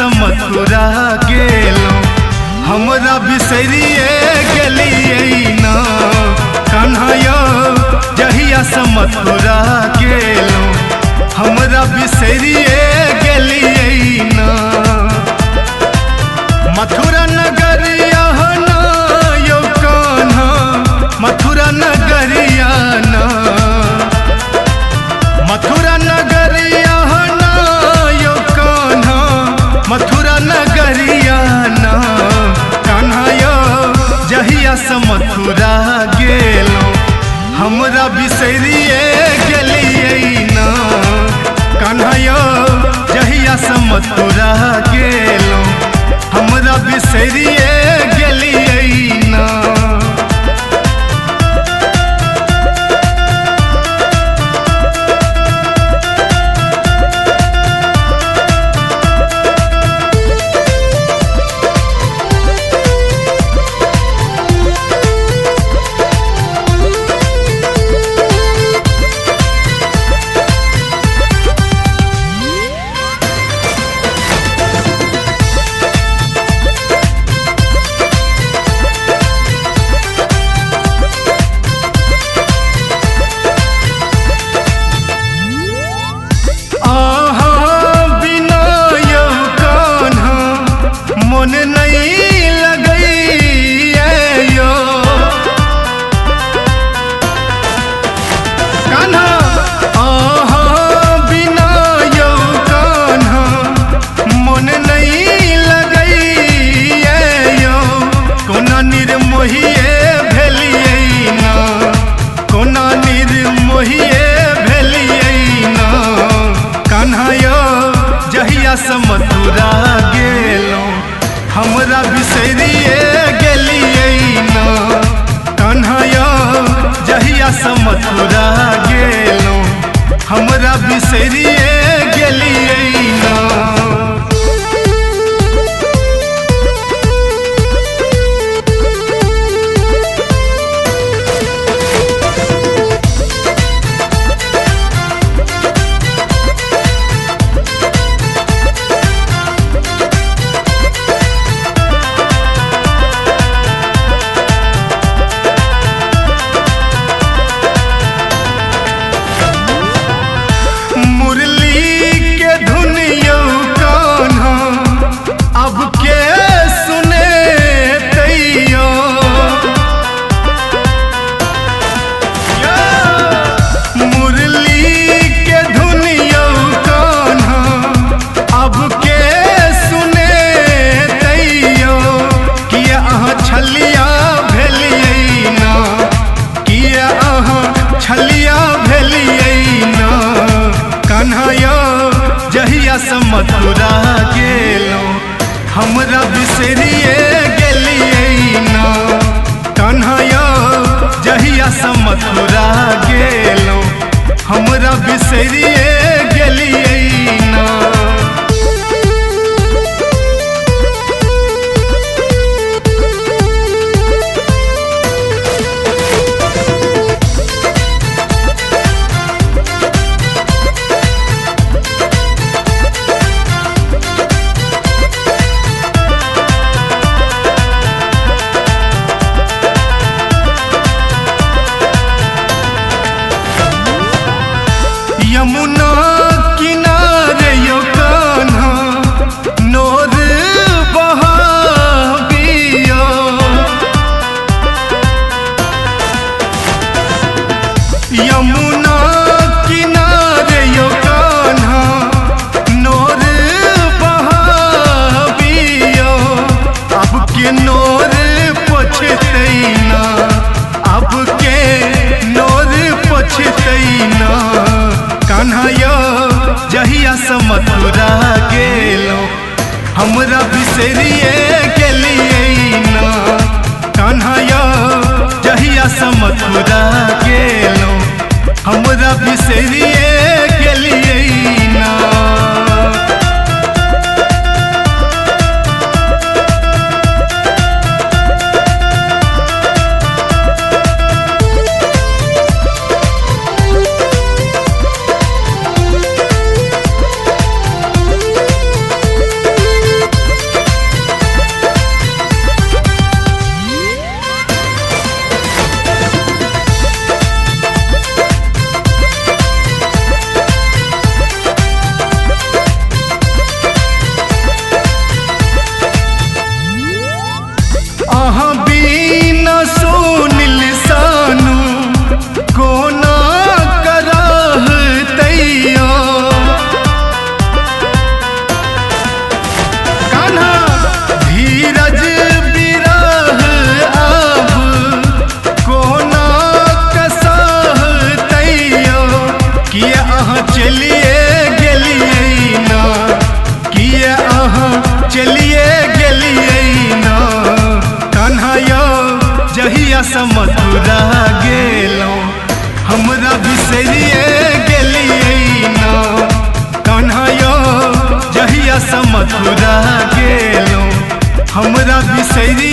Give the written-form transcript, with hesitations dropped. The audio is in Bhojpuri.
मथुरा गेलो हमरा बिसरिए गेलिए ना कन्हैया जहिया से मथुरा गेलो हमरा बिसरिए गेलिए ना मथुरा नगरिया ना यो कान्हा मथुरा नगरिया ना मथुरा नगरिया ना यो कान्हा मथुरा नगरिया ना कान्हैया जहिया से मथुरा गेलो हमरा बिसरिए गेलिए ना कान्हैया जहिया से मथुरा गेलो हमरा बिसरिए गेलिए ना मन नहीं लगई यो कान्हा आहा बिना यो कान्हा मन नहीं लगई यो कोना निर्मोहिए भेलिए ना कोना निर्मोहिए भेलिए ना कान्हैया जहिया से मथुरा गेलो हमरा बिसरिए गेलिए ना कान्हैया जहिया से मथुरा गेलो हमरा बिसरिए गेलिए ना जहिया से मथुरा गेलो हमरा बिसरिए गेलिए ना कान्हैया जहिया से मथुरा गेलो हमरा बिसरिए गेलिए ना यमुना किनारे यो कान्हा नोर बहाबियो यमुना किनारे यो कान्हा नोर बहाबियो अब के नोर पछतैना अब के नोर पछतैना कान्हैया जहिया से मथुरा गेलो हमरा बिसरिए गेलिए ना कान्हैया जहिया से मथुरा गेलो हमरा बिसरिए गेलिए ना बिसैरी